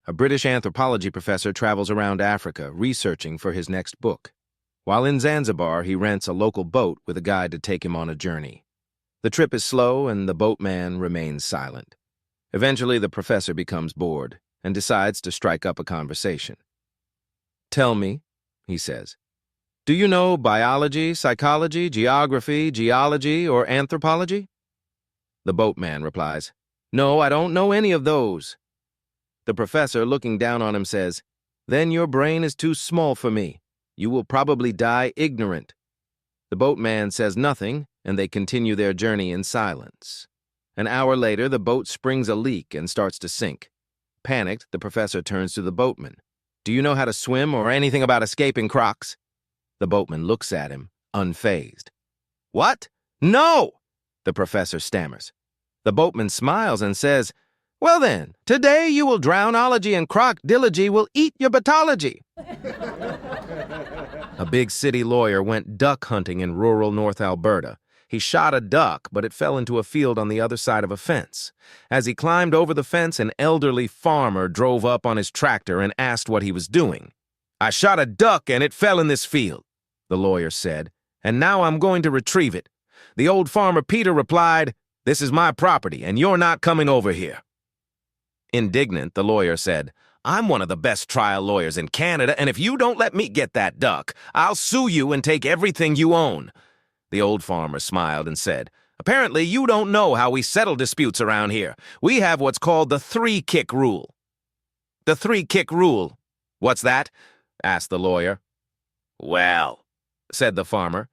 A British anthropology professor travels around Africa researching for his next book. While in Zanzibar, he rents a local boat with a guide to take him on a journey. The trip is slow and the boatman remains silent. Eventually, the professor becomes bored and decides to strike up a conversation. "Tell me," he says, "do you know biology, psychology, geography, geology, or anthropology?" The boatman replies, "No, I don't know any of those." The professor, looking down on him, says, "Then your brain is too small for me. You will probably die ignorant." The boatman says nothing, and they continue their journey in silence. An hour later, the boat springs a leak and starts to sink. Panicked, the professor turns to the boatman. "Do you know how to swim or anything about escaping crocs?" The boatman looks at him, unfazed. "What? No!" the professor stammers. The boatman smiles and says, "Well then, today you will drown ology and crocodilology will eat your batology." A big city lawyer went duck hunting in rural North Alberta. He shot a duck, but it fell into a field on the other side of a fence. As he climbed over the fence, an elderly farmer drove up on his tractor and asked what he was doing. "I shot a duck and it fell in this field," the lawyer said, "and now I'm going to retrieve it." The old farmer Peter replied, "This is my property and you're not coming over here." Indignant, the lawyer said, "I'm one of the best trial lawyers in Canada, and if you don't let me get that duck, I'll sue you and take everything you own." The old farmer smiled and said, "Apparently you don't know how we settle disputes around here. We have what's called the three-kick rule." "The three-kick rule? What's that?" asked the lawyer. "Well," said the farmer,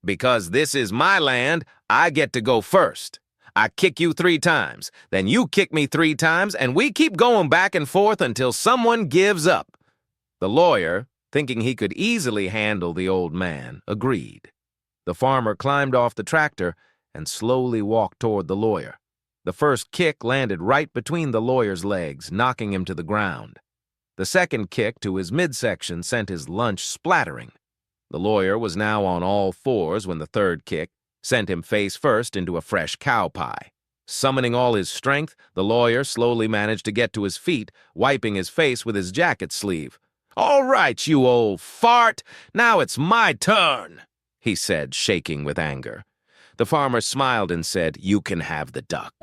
"because this is my land, I get to go first. I kick you 3 times, then you kick me 3 times, and we keep going back and forth until someone gives up." The lawyer, thinking he could easily handle the old man, agreed. The farmer climbed off the tractor and slowly walked toward the lawyer. The first kick landed right between the lawyer's legs, knocking him to the ground. The second kick to his midsection sent his lunch splattering. The lawyer was now on all fours when the third kick sent him face first into a fresh cow pie. Summoning all his strength, the lawyer slowly managed to get to his feet, wiping his face with his jacket sleeve. "All right, you old fart, now it's my turn," he said, shaking with anger. The farmer smiled and said, "You can have the duck."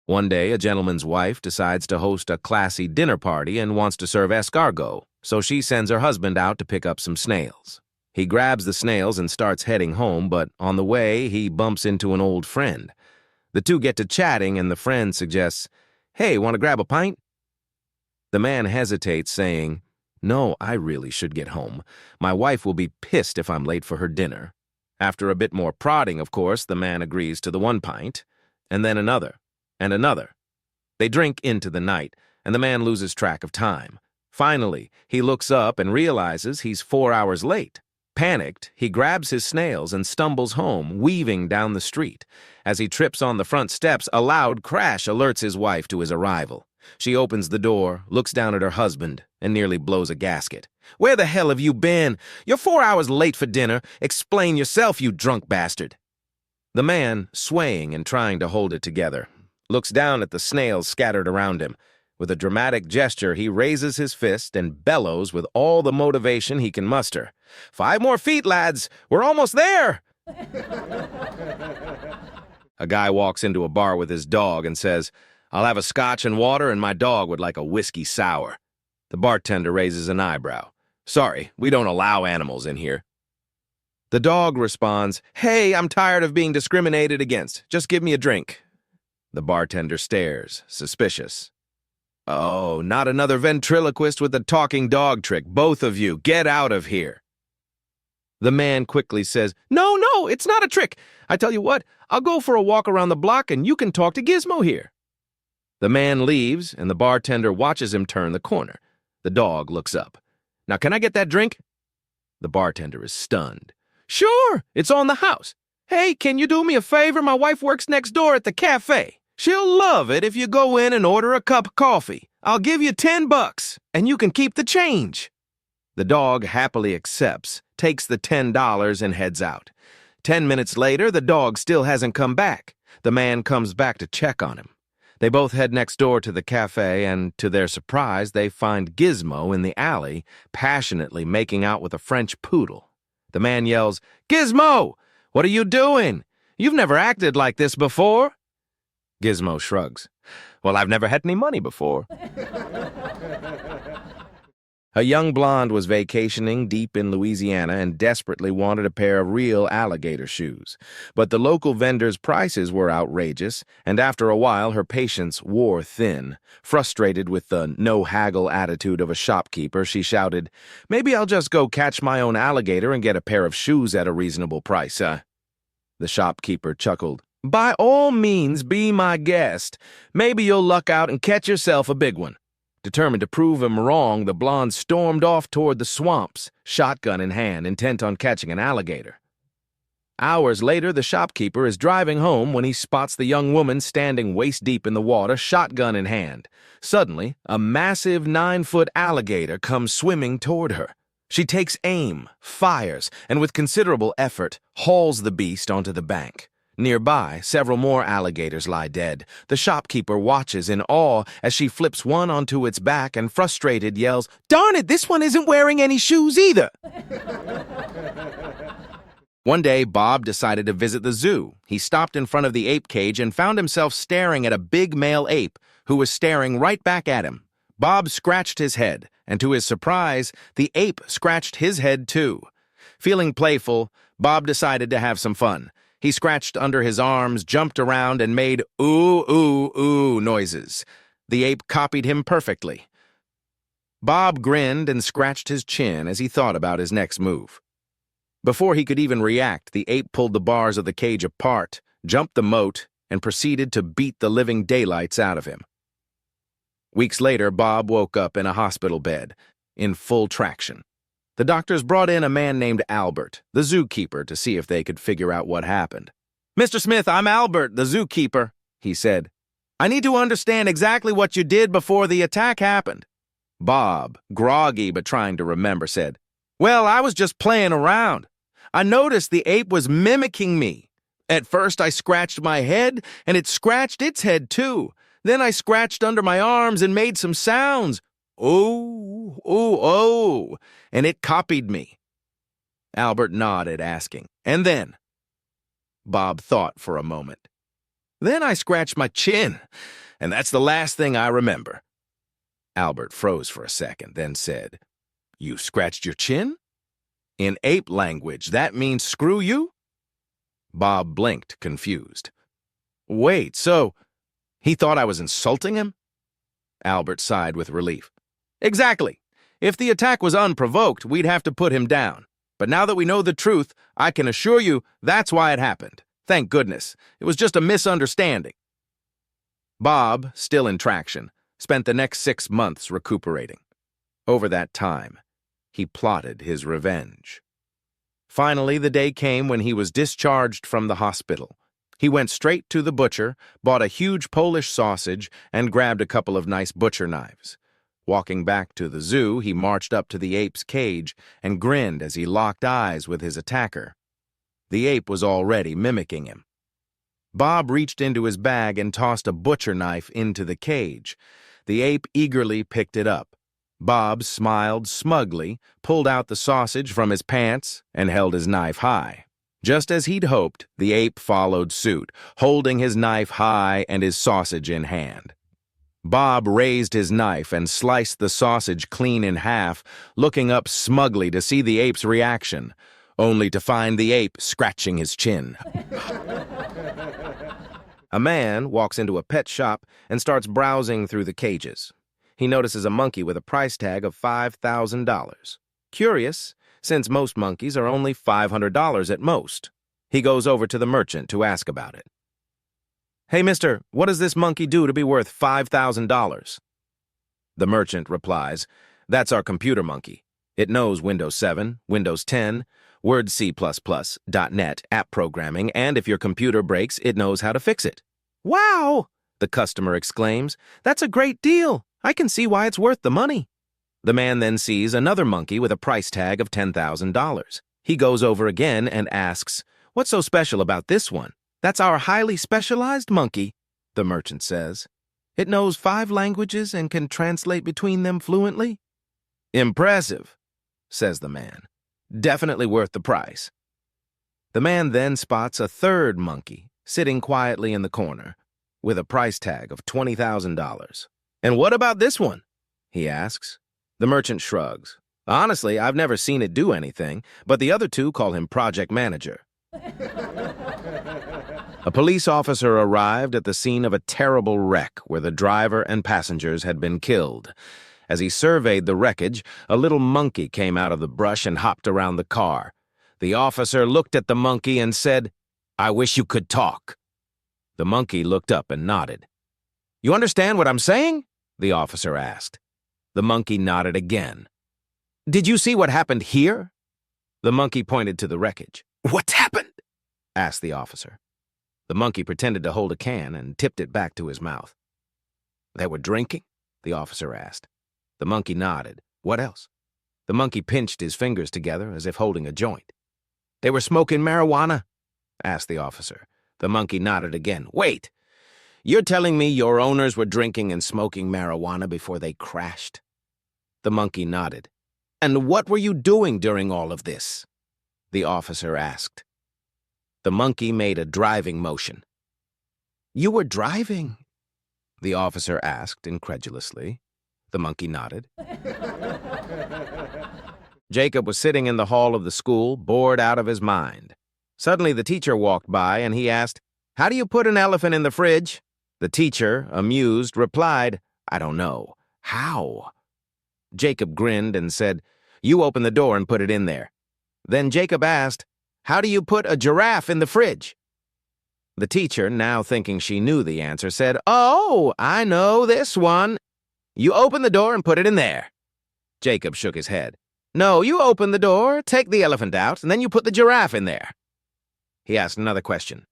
One day, a gentleman's wife decides to host a classy dinner party and wants to serve escargot, so she sends her husband out to pick up some snails. He grabs the snails and starts heading home, but on the way, he bumps into an old friend. The two get to chatting, and the friend suggests, "Hey, want to grab a pint?" The man hesitates, saying, "No, I really should get home. My wife will be pissed if I'm late for her dinner." After a bit more prodding, of course, the man agrees to the 1 pint, and then another, and another. They drink into the night, and the man loses track of time. Finally, he looks up and realizes he's 4 hours late. Panicked, he grabs his snails and stumbles home, weaving down the street. As he trips on the front steps, a loud crash alerts his wife to his arrival. She opens the door, looks down at her husband, and nearly blows a gasket. "Where the hell have you been? You're 4 hours late for dinner. Explain yourself, you drunk bastard." The man, swaying and trying to hold it together, looks down at the snails scattered around him. With a dramatic gesture, he raises his fist and bellows with all the motivation he can muster. 5 more feet, lads! We're almost there! A guy walks into a bar with his dog and says, "I'll have a scotch and water, and my dog would like a whiskey sour." The bartender raises an eyebrow. "Sorry, we don't allow animals in here." The dog responds, "Hey, I'm tired of being discriminated against. Just give me a drink." The bartender stares, suspicious. "Oh, not another ventriloquist with the talking dog trick. Both of you, get out of here." The man quickly says, No, it's not a trick. I tell you what, I'll go for a walk around the block and you can talk to Gizmo here." The man leaves, and the bartender watches him turn the corner. The dog looks up. "Now, can I get that drink?" The bartender is stunned. "Sure, it's on the house. Hey, can you do me a favor? My wife works next door at the cafe. She'll love it if you go in and order a cup of coffee. I'll give you $10, and you can keep the change." The dog happily accepts, takes the $10, and heads out. 10 minutes later, the dog still hasn't come back. The man comes back to check on him. They both head next door to the cafe, and to their surprise, they find Gizmo in the alley, passionately making out with a French poodle. The man yells, "Gizmo! What are you doing? You've never acted like this before." Gizmo shrugs. "Well, I've never had any money before." A young blonde was vacationing deep in Louisiana and desperately wanted a pair of real alligator shoes. But the local vendors' prices were outrageous, and after a while her patience wore thin. Frustrated with the no-haggle attitude of a shopkeeper, she shouted, "Maybe I'll just go catch my own alligator and get a pair of shoes at a reasonable price, huh?" The shopkeeper chuckled. "By all means, be my guest. Maybe you'll luck out and catch yourself a big one." Determined to prove him wrong, the blonde stormed off toward the swamps, shotgun in hand, intent on catching an alligator. Hours later, the shopkeeper is driving home when he spots the young woman standing waist-deep in the water, shotgun in hand. Suddenly, a massive 9-foot alligator comes swimming toward her. She takes aim, fires, and with considerable effort, hauls the beast onto the bank. Nearby, several more alligators lie dead. The shopkeeper watches in awe as she flips one onto its back and, frustrated, yells, "Darn it, this one isn't wearing any shoes either!" One day, Bob decided to visit the zoo. He stopped in front of the ape cage and found himself staring at a big male ape who was staring right back at him. Bob scratched his head, and to his surprise, the ape scratched his head too. Feeling playful, Bob decided to have some fun. He scratched under his arms, jumped around, and made ooh, ooh, ooh noises. The ape copied him perfectly. Bob grinned and scratched his chin as he thought about his next move. Before he could even react, the ape pulled the bars of the cage apart, jumped the moat, and proceeded to beat the living daylights out of him. Weeks later, Bob woke up in a hospital bed, in full traction. The doctors brought in a man named Albert, the zookeeper, to see if they could figure out what happened. "Mr. Smith, I'm Albert, the zookeeper," he said. "I need to understand exactly what you did before the attack happened." Bob, groggy but trying to remember, said, "Well, I was just playing around. I noticed the ape was mimicking me. At first, I scratched my head, and it scratched its head too. Then I scratched under my arms and made some sounds. Oh, oh, oh, and it copied me." Albert nodded, asking, "And then?" Bob thought for a moment. "Then I scratched my chin, and that's the last thing I remember." Albert froze for a second, then said, "You scratched your chin? In ape language, that means screw you?" Bob blinked, confused. "Wait, so he thought I was insulting him?" Albert sighed with relief. "Exactly. If the attack was unprovoked, we'd have to put him down. But now that we know the truth, I can assure you that's why it happened. Thank goodness. It was just a misunderstanding." Bob, still in traction, spent the next 6 months recuperating. Over that time, he plotted his revenge. Finally, the day came when he was discharged from the hospital. He went straight to the butcher, bought a huge Polish sausage, and grabbed a couple of nice butcher knives. Walking back to the zoo, he marched up to the ape's cage and grinned as he locked eyes with his attacker. The ape was already mimicking him. Bob reached into his bag and tossed a butcher knife into the cage. The ape eagerly picked it up. Bob smiled smugly, pulled out the sausage from his pants, and held his knife high. Just as he'd hoped, the ape followed suit, holding his knife high and his sausage in hand. Bob raised his knife and sliced the sausage clean in half, looking up smugly to see the ape's reaction, only to find the ape scratching his chin. A man walks into a pet shop and starts browsing through the cages. He notices a monkey with a price tag of $5,000. Curious, since most monkeys are only $500 at most. He goes over to the merchant to ask about it. "Hey, mister, what does this monkey do to be worth $5,000? The merchant replies, "That's our computer monkey. It knows Windows 7, Windows 10, Word C++, .NET, app programming, and if your computer breaks, it knows how to fix it." "Wow!" the customer exclaims. "That's a great deal. I can see why it's worth the money." The man then sees another monkey with a price tag of $10,000. He goes over again and asks, "What's so special about this one?" "That's our highly specialized monkey," the merchant says. It knows 5 languages and can translate between them fluently? Impressive, says the man. Definitely worth the price. The man then spots a third monkey sitting quietly in the corner with a price tag of $20,000. And what about this one? He asks. The merchant shrugs. Honestly, I've never seen it do anything, but the other 2 call him project manager. A police officer arrived at the scene of a terrible wreck where the driver and passengers had been killed. As he surveyed the wreckage, a little monkey came out of the brush and hopped around the car. The officer looked at the monkey and said, "I wish you could talk." The monkey looked up and nodded. "You understand what I'm saying?" the officer asked. The monkey nodded again. "Did you see what happened here?" The monkey pointed to the wreckage. "What's happened?" asked the officer. The monkey pretended to hold a can and tipped it back to his mouth. "They were drinking?" the officer asked. The monkey nodded. "What else?" The monkey pinched his fingers together as if holding a joint. "They were smoking marijuana?" asked the officer. The monkey nodded again. "Wait, you're telling me your owners were drinking and smoking marijuana before they crashed?" The monkey nodded. "And what were you doing during all of this?" the officer asked. The monkey made a driving motion. "You were driving?" the officer asked incredulously. The monkey nodded. Jacob was sitting in the hall of the school, bored out of his mind. Suddenly the teacher walked by and he asked, "How do you put an elephant in the fridge?" The teacher, amused, replied, "I don't know. How?" Jacob grinned and said, "You open the door and put it in there." Then Jacob asked, "How do you put a giraffe in the fridge?" The teacher, now thinking she knew the answer, said, "Oh, I know this one. You open the door and put it in there." Jacob shook his head. "No, you open the door, take the elephant out, and then you put the giraffe in there." He asked another question.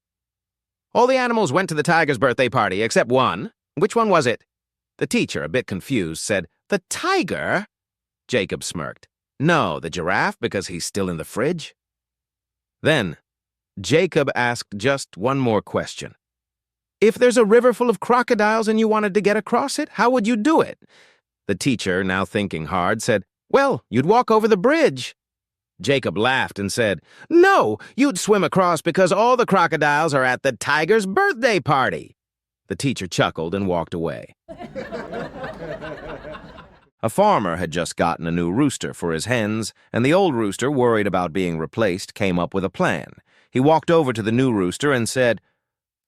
"All the animals went to the tiger's birthday party except one. Which one was it?" The teacher, a bit confused, said, "The tiger?" Jacob smirked. "No, the giraffe, because he's still in the fridge." Then Jacob asked just one more question. "If there's a river full of crocodiles and you wanted to get across it, how would you do it?" The teacher, now thinking hard, said, "Well, you'd walk over the bridge." Jacob laughed and said, "No, you'd swim across because all the crocodiles are at the tiger's birthday party." The teacher chuckled and walked away. A farmer had just gotten a new rooster for his hens, and the old rooster, worried about being replaced, came up with a plan. He walked over to the new rooster and said,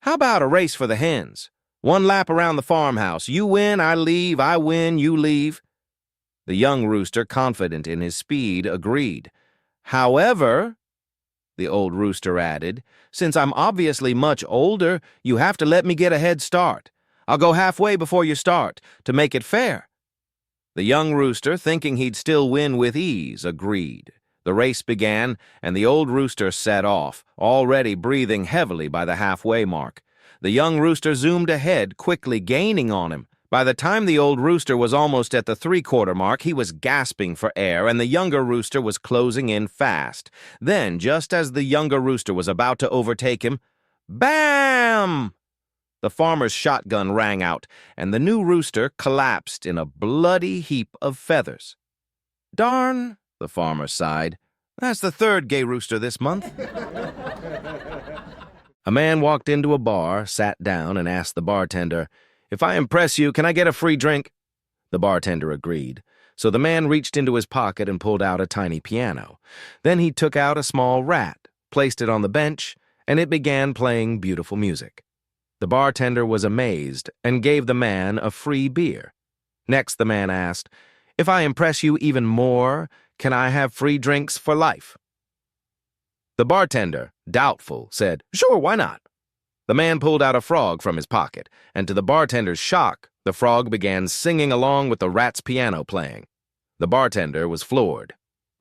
"How about a race for the hens? 1 lap around the farmhouse. You win, I leave. I win, you leave." The young rooster, confident in his speed, agreed. "However," the old rooster added, "since I'm obviously much older, you have to let me get a head start. I'll go halfway before you start, to make it fair." The young rooster, thinking he'd still win with ease, agreed. The race began, and the old rooster set off, already breathing heavily by the halfway mark. The young rooster zoomed ahead, quickly gaining on him. By the time the old rooster was almost at the 3/4 mark, he was gasping for air, and the younger rooster was closing in fast. Then, just as the younger rooster was about to overtake him, bam! The farmer's shotgun rang out, and the new rooster collapsed in a bloody heap of feathers. "Darn," the farmer sighed. "That's the 3rd gay rooster this month." A man walked into a bar, sat down, and asked the bartender, "If I impress you, can I get a free drink?" The bartender agreed. So the man reached into his pocket and pulled out a tiny piano. Then he took out a small rat, placed it on the bench, and it began playing beautiful music. The bartender was amazed and gave the man a free beer. Next, the man asked, "If I impress you even more, can I have free drinks for life?" The bartender, doubtful, said, "Sure, why not?" The man pulled out a frog from his pocket, and to the bartender's shock, the frog began singing along with the rat's piano playing. The bartender was floored.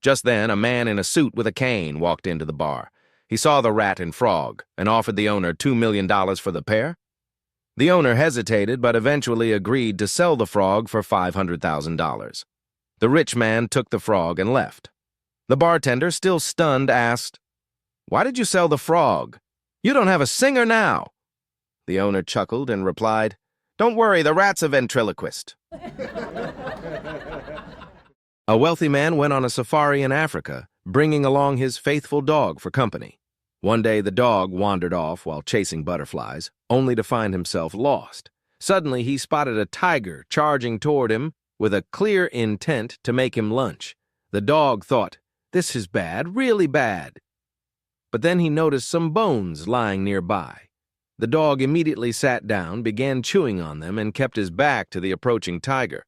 Just then, a man in a suit with a cane walked into the bar. He saw the rat and frog and offered the owner $2 million for the pair. The owner hesitated but eventually agreed to sell the frog for $500,000. The rich man took the frog and left. The bartender, still stunned, asked, "Why did you sell the frog? You don't have a singer now." The owner chuckled and replied, Don't worry, the rat's a ventriloquist. A wealthy man went on a safari in Africa, bringing along his faithful dog for company. One day, the dog wandered off while chasing butterflies, only to find himself lost. Suddenly, he spotted a tiger charging toward him with a clear intent to make him lunch. The dog thought, "This is bad, really bad." But then he noticed some bones lying nearby. The dog immediately sat down, began chewing on them, and kept his back to the approaching tiger.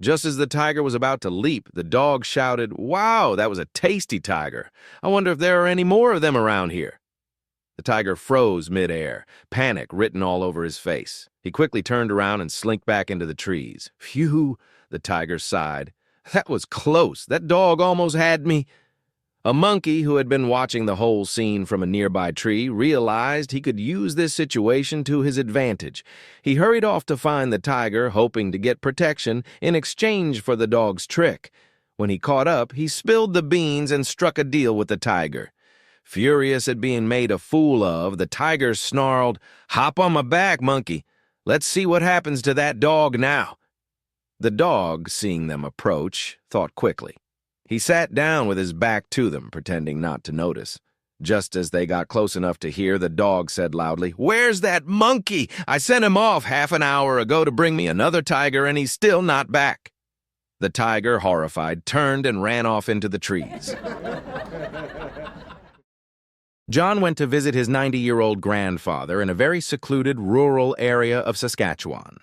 Just as the tiger was about to leap, the dog shouted, "Wow, that was a tasty tiger. I wonder if there are any more of them around here." The tiger froze midair, panic written all over his face. He quickly turned around and slinked back into the trees. "Phew," the tiger sighed. "That was close. That dog almost had me." A monkey who had been watching the whole scene from a nearby tree realized he could use this situation to his advantage. He hurried off to find the tiger, hoping to get protection in exchange for the dog's trick. When he caught up, he spilled the beans and struck a deal with the tiger. Furious at being made a fool of, the tiger snarled, "Hop on my back, monkey. Let's see what happens to that dog now." The dog, seeing them approach, thought quickly. He sat down with his back to them, pretending not to notice. Just as they got close enough to hear, the dog said loudly, "Where's that monkey? I sent him off half an hour ago to bring me another tiger, and he's still not back." The tiger, horrified, turned and ran off into the trees. John went to visit his 90-year-old grandfather in a very secluded rural area of Saskatchewan.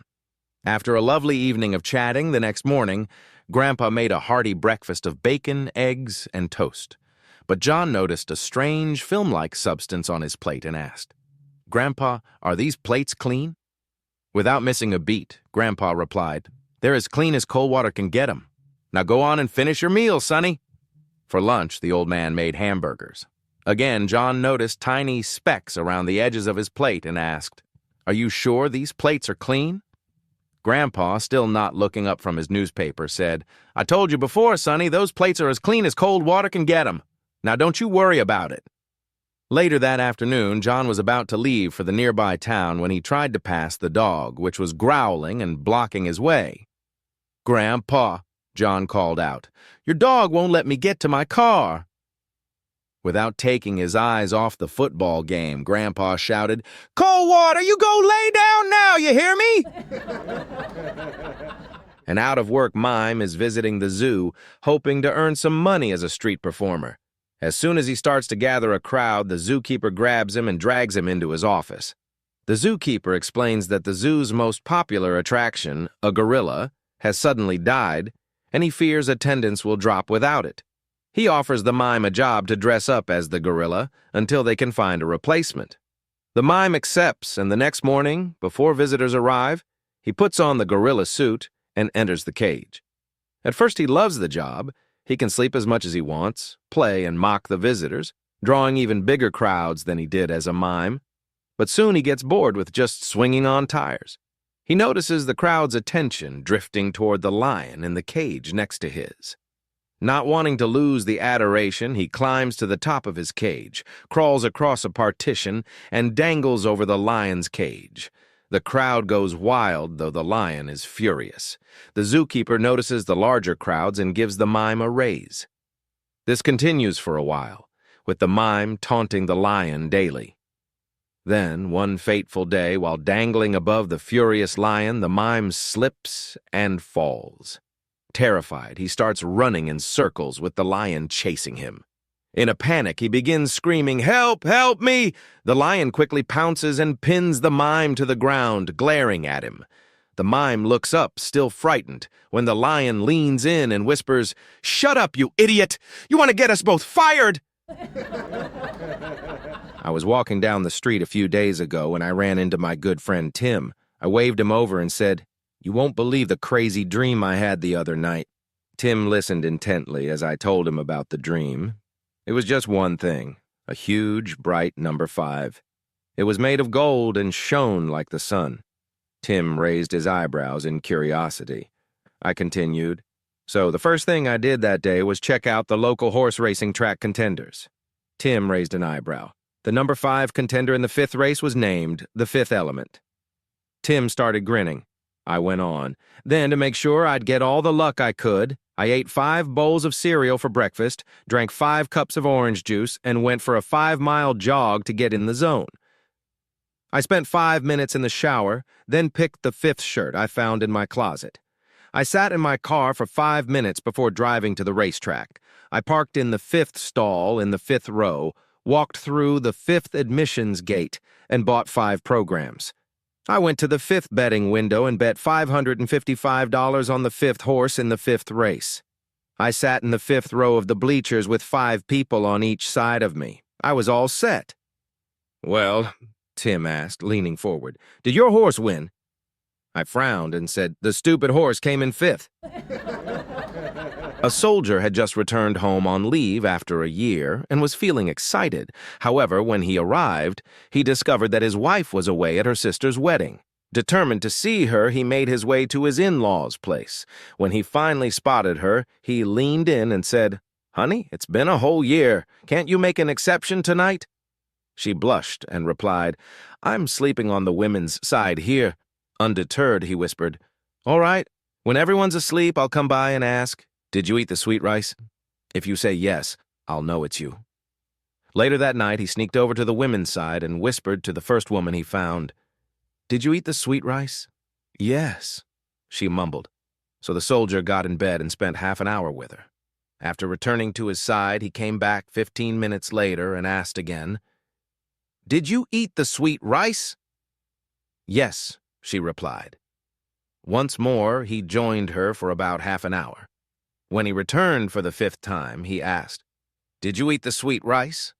After a lovely evening of chatting, the next morning, Grandpa made a hearty breakfast of bacon, eggs, and toast. But John noticed a strange film-like substance on his plate and asked, "Grandpa, are these plates clean?" Without missing a beat, Grandpa replied, "They're as clean as cold water can get 'em. Now go on and finish your meal, sonny." For lunch, the old man made hamburgers. Again, John noticed tiny specks around the edges of his plate and asked, "Are you sure these plates are clean?" Grandpa, still not looking up from his newspaper, said, "I told you before, sonny, those plates are as clean as cold water can get 'em. Now don't you worry about it." Later that afternoon, John was about to leave for the nearby town when he tried to pass the dog, which was growling and blocking his way. "Grandpa," John called out, "your dog won't let me get to my car." Without taking his eyes off the football game, Grandpa shouted, "Cold water, you go lay down now, you hear me?" An out-of-work mime is visiting the zoo, hoping to earn some money as a street performer. As soon as he starts to gather a crowd, the zookeeper grabs him and drags him into his office. The zookeeper explains that the zoo's most popular attraction, a gorilla, has suddenly died, and he fears attendance will drop without it. He offers the mime a job to dress up as the gorilla until they can find a replacement. The mime accepts, and the next morning, before visitors arrive, he puts on the gorilla suit and enters the cage. At first he loves the job. He can sleep as much as he wants, play and mock the visitors, drawing even bigger crowds than he did as a mime. But soon he gets bored with just swinging on tires. He notices the crowd's attention drifting toward the lion in the cage next to his. Not wanting to lose the adoration, he climbs to the top of his cage, crawls across a partition, and dangles over the lion's cage. The crowd goes wild, though the lion is furious. The zookeeper notices the larger crowds and gives the mime a raise. This continues for a while, with the mime taunting the lion daily. Then, one fateful day, while dangling above the furious lion, the mime slips and falls. Terrified, he starts running in circles with the lion chasing him. In a panic, he begins screaming, "Help! Help me!" The lion quickly pounces and pins the mime to the ground, glaring at him. The mime looks up, still frightened, when the lion leans in and whispers, "Shut up, you idiot! You want to get us both fired!" I was walking down the street a few days ago when I ran into my good friend Tim. I waved him over and said, "You won't believe the crazy dream I had the other night." Tim listened intently as I told him about the dream. It was just one thing, a huge, bright number 5. It was made of gold and shone like the sun. Tim raised his eyebrows in curiosity. I continued, "So the first thing I did that day was check out the local horse racing track contenders." Tim raised an eyebrow. The number 5 contender in the 5th race was named the 5th Element. Tim started grinning. I went on. Then, to make sure I'd get all the luck I could, I ate 5 bowls of cereal for breakfast, drank 5 cups of orange juice, and went for a 5-mile jog to get in the zone. I spent 5 minutes in the shower, then picked the 5th shirt I found in my closet. I sat in my car for 5 minutes before driving to the racetrack. I parked in the 5th stall in the 5th row, walked through the 5th admissions gate, and bought 5 programs. I went to the 5th betting window and bet $555 on the 5th horse in the 5th race. I sat in the 5th row of the bleachers with 5 people on each side of me. I was all set. "Well," Tim asked, leaning forward, "did your horse win?" I frowned and said, "The stupid horse came in 5th. A soldier had just returned home on leave after a year and was feeling excited. However, when he arrived, he discovered that his wife was away at her sister's wedding. Determined to see her, he made his way to his in-laws' place. When he finally spotted her, he leaned in and said, "Honey, it's been a whole year. Can't you make an exception tonight?" She blushed and replied, "I'm sleeping on the women's side here." Undeterred, he whispered, "All right, when everyone's asleep, I'll come by and ask, 'Did you eat the sweet rice?' If you say yes, I'll know it's you." Later that night, he sneaked over to the women's side and whispered to the first woman he found, "Did you eat the sweet rice?" "Yes," she mumbled. So the soldier got in bed and spent half an hour with her. After returning to his side, he came back 15 minutes later and asked again, "Did you eat the sweet rice?" "Yes," she replied. Once more, he joined her for about half an hour. When he returned for the 5th time, he asked, "Did you eat the sweet rice?"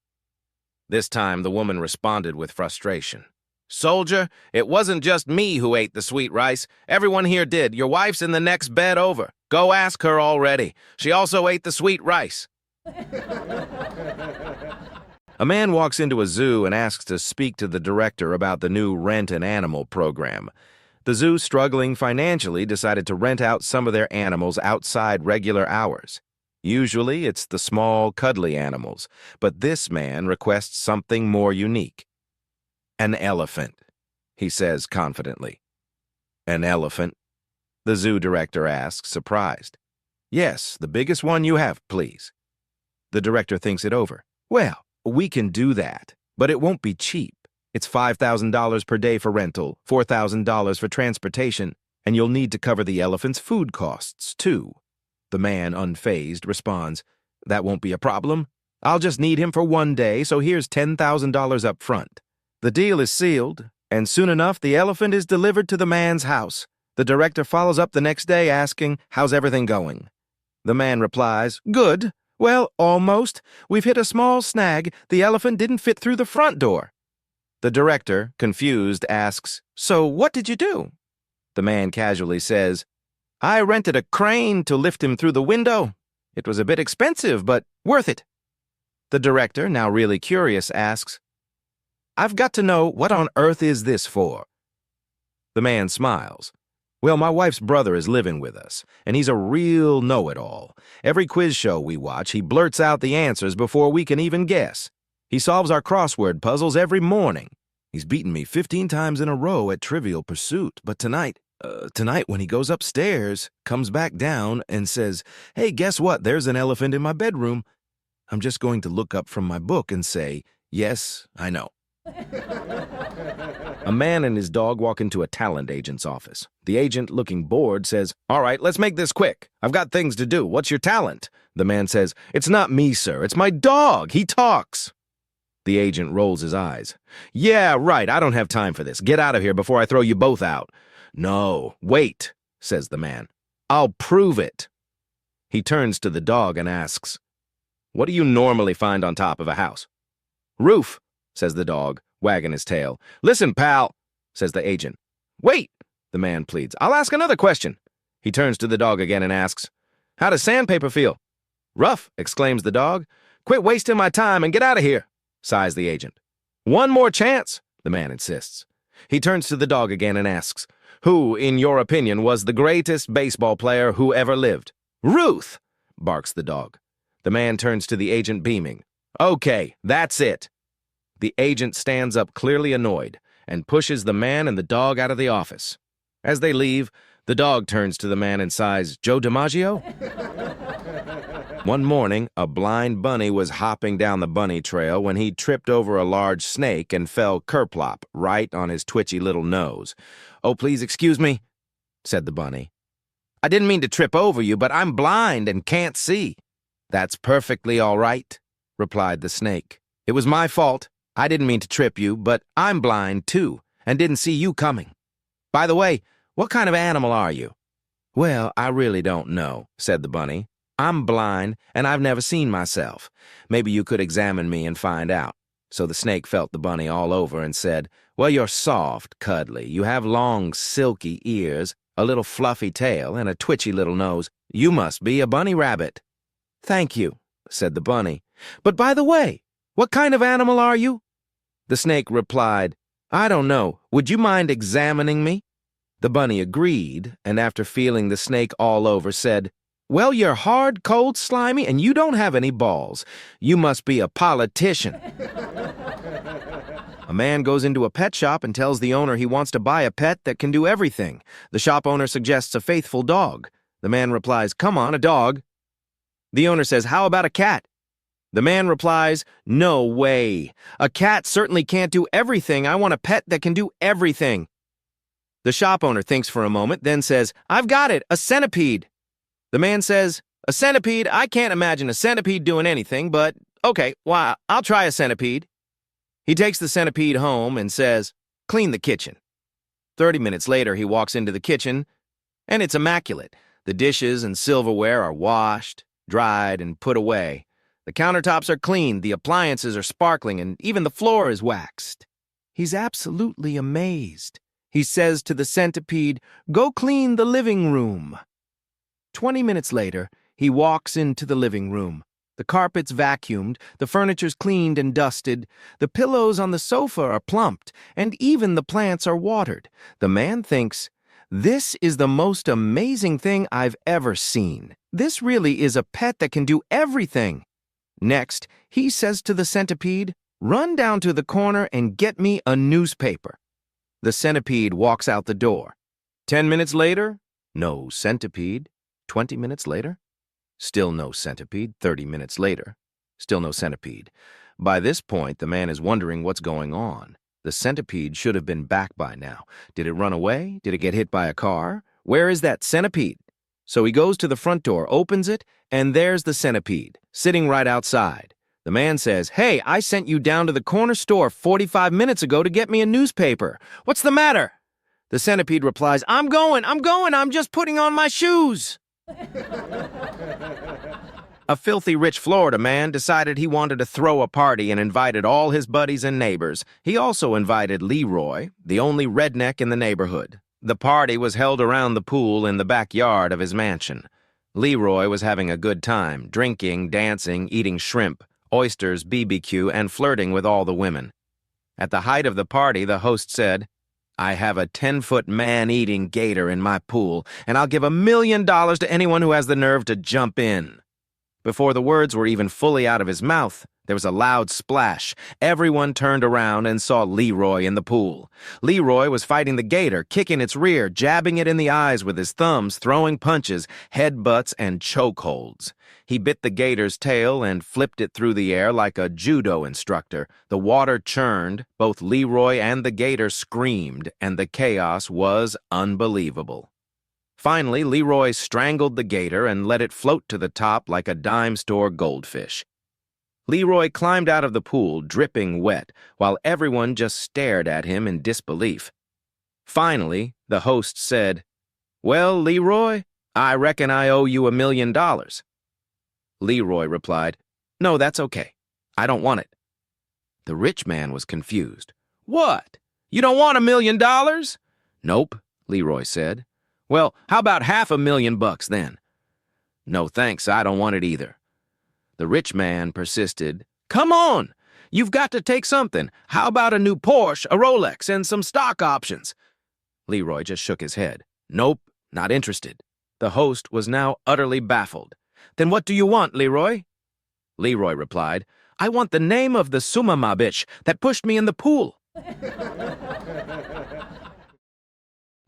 This time, the woman responded with frustration. "Soldier, it wasn't just me who ate the sweet rice. Everyone here did. Your wife's in the next bed over. Go ask her already. She also ate the sweet rice." A man walks into a zoo and asks to speak to the director about the new Rent an Animal program. The zoo, struggling financially, decided to rent out some of their animals outside regular hours. Usually, it's the small, cuddly animals, but this man requests something more unique. "An elephant," he says confidently. "An elephant?" the zoo director asks, surprised. "Yes, the biggest one you have, please." The director thinks it over. "Well, we can do that, but it won't be cheap. It's $5,000 per day for rental, $4,000 for transportation, and you'll need to cover the elephant's food costs, too." The man, unfazed, responds, "That won't be a problem. I'll just need him for 1 day, so here's $10,000 up front." The deal is sealed, and soon enough the elephant is delivered to the man's house. The director follows up the next day asking, "How's everything going?" The man replies, "Good. Well, almost. We've hit a small snag. The elephant didn't fit through the front door." The director, confused, asks, "So what did you do?" The man casually says, "I rented a crane to lift him through the window. It was a bit expensive, but worth it." The director, now really curious, asks, "I've got to know, what on earth is this for?" The man smiles. "Well, my wife's brother is living with us, and he's a real know-it-all. Every quiz show we watch, he blurts out the answers before we can even guess. He solves our crossword puzzles every morning. He's beaten me 15 times in a row at Trivial Pursuit, but tonight when he goes upstairs, comes back down and says, 'Hey, guess what? There's an elephant in my bedroom.' I'm just going to look up from my book and say, 'Yes, I know.'" A man and his dog walk into a talent agent's office. The agent, looking bored, says, "All right, let's make this quick. I've got things to do. What's your talent?" The man says, "It's not me, sir. It's my dog. He talks." The agent rolls his eyes. "Yeah, right. I don't have time for this. Get out of here before I throw you both out." "No, wait," says the man. "I'll prove it." He turns to the dog and asks, "What do you normally find on top of a house?" "Roof," says the dog, wagging his tail. "Listen, pal," says the agent. "Wait," the man pleads. "I'll ask another question." He turns to the dog again and asks, "How does sandpaper feel?" "Rough," exclaims the dog. "Quit wasting my time and get out of here," sighs the agent. "One more chance," the man insists. He turns to the dog again and asks, "Who, in your opinion, was the greatest baseball player who ever lived?" "Ruth," barks the dog. The man turns to the agent, beaming. "Okay, that's it." The agent stands up, clearly annoyed. and pushes the man and the dog out of the office. As they leave, the dog turns to the man and sighs, "Joe DiMaggio?" One morning, a blind bunny was hopping down the bunny trail when he tripped over a large snake and fell kerplop right on his twitchy little nose. "Oh, please excuse me," said the bunny. "I didn't mean to trip over you, but I'm blind and can't see." "That's perfectly all right," replied the snake. "It was my fault. I didn't mean to trip you, but I'm blind too and didn't see you coming. By the way, what kind of animal are you?" "Well, I really don't know," said the bunny. "I'm blind, and I've never seen myself. Maybe you could examine me and find out." So the snake felt the bunny all over and said, "Well, you're soft, cuddly. You have long, silky ears, a little fluffy tail, and a twitchy little nose. You must be a bunny rabbit." "Thank you," said the bunny. "But by the way, what kind of animal are you?" The snake replied, "I don't know. Would you mind examining me?" The bunny agreed, and after feeling the snake all over, said, "Well, you're hard, cold, slimy, and you don't have any balls. You must be a politician." A man goes into a pet shop and tells the owner he wants to buy a pet that can do everything. The shop owner suggests a faithful dog. The man replies, "Come on, a dog." The owner says, "How about a cat?" The man replies, "No way. A cat certainly can't do everything. I want a pet that can do everything." The shop owner thinks for a moment, then says, "I've got it, a centipede." The man says, "A centipede? I can't imagine a centipede doing anything, but okay, why, I'll try a centipede." He takes the centipede home and says, "Clean the kitchen." 30 minutes later, he walks into the kitchen, and it's immaculate. The dishes and silverware are washed, dried, and put away. The countertops are clean, the appliances are sparkling, and even the floor is waxed. He's absolutely amazed. He says to the centipede, "Go clean the living room." 20 minutes later, he walks into the living room. The carpet's vacuumed, the furniture's cleaned and dusted, the pillows on the sofa are plumped, and even the plants are watered. The man thinks, "This is the most amazing thing I've ever seen. This really is a pet that can do everything." Next, he says to the centipede, "Run down to the corner and get me a newspaper." The centipede walks out the door. 10 minutes later, no centipede. 20 minutes later, still no centipede. 30 minutes later, still no centipede. By this point, the man is wondering what's going on. The centipede should have been back by now. Did it run away? Did it get hit by a car? Where is that centipede? So he goes to the front door, opens it, and there's the centipede, sitting right outside. The man says, "Hey, I sent you down to the corner store 45 minutes ago to get me a newspaper. What's the matter?" The centipede replies, I'm going, I'm just putting on my shoes." A filthy rich Florida man decided he wanted to throw a party and invited all his buddies and neighbors. He also invited Leroy, the only redneck in the neighborhood. The party was held around the pool in the backyard of his mansion. Leroy was having a good time, drinking, dancing, eating shrimp, oysters, BBQ, and flirting with all the women. At the height of the party, the host said, "I have a 10-foot man-eating gator in my pool, and I'll give $1 million to anyone who has the nerve to jump in." Before the words were even fully out of his mouth, there was a loud splash. Everyone turned around and saw Leroy in the pool. Leroy was fighting the gator, kicking its rear, jabbing it in the eyes with his thumbs, throwing punches, headbutts, and chokeholds. He bit the gator's tail and flipped it through the air like a judo instructor. The water churned, both Leroy and the gator screamed, and the chaos was unbelievable. Finally, Leroy strangled the gator and let it float to the top like a dime store goldfish. Leroy climbed out of the pool, dripping wet, while everyone just stared at him in disbelief. Finally, the host said, "Well, Leroy, I reckon I owe you $1 million. Leroy replied, "No, that's okay. I don't want it." The rich man was confused. "What? You don't want $1 million?" "Nope," Leroy said. "Well, how about $500,000 then?" "No, thanks, I don't want it either." The rich man persisted. "Come on! You've got to take something. How about a new Porsche, a Rolex, and some stock options?" Leroy just shook his head. "Nope, not interested." The host was now utterly baffled. "Then what do you want, Leroy?" Leroy replied, "I want the name of the Sumama bitch that pushed me in the pool."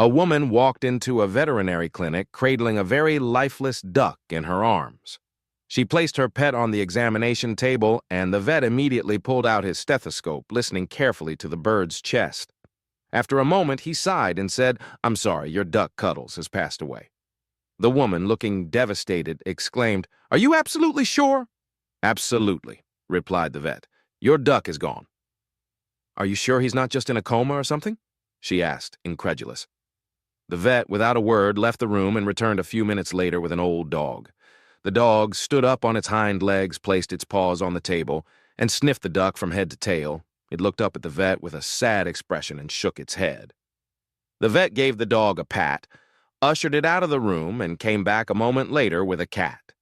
A woman walked into a veterinary clinic cradling a very lifeless duck in her arms. She placed her pet on the examination table, and the vet immediately pulled out his stethoscope, listening carefully to the bird's chest. After a moment, he sighed and said, "I'm sorry, your duck Cuddles has passed away." The woman, looking devastated, exclaimed, "Are you absolutely sure?" "Absolutely," replied the vet. "Your duck is gone." "Are you sure he's not just in a coma or something?" she asked, incredulous. The vet, without a word, left the room and returned a few minutes later with an old dog. The dog stood up on its hind legs, placed its paws on the table, and sniffed the duck from head to tail. It looked up at the vet with a sad expression and shook its head. The vet gave the dog a pat, ushered it out of the room, and came back a moment later with a cat.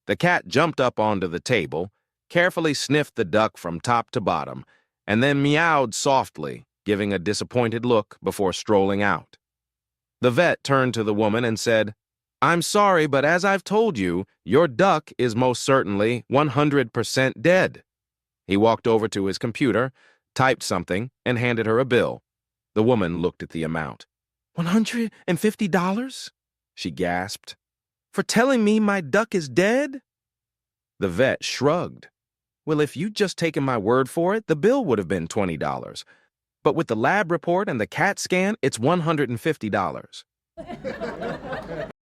The cat jumped up onto the table, carefully sniffed the duck from top to bottom, and then meowed softly, giving a disappointed look before strolling out. The vet turned to the woman and said, "I'm sorry, but as I've told you, your duck is most certainly 100% dead." He walked over to his computer, typed something, and handed her a bill. The woman looked at the amount. "$150?" she gasped. "For telling me my duck is dead?" The vet shrugged. "Well, if you'd just taken my word for it, the bill would have been $20. But with the lab report and the CAT scan, it's $150.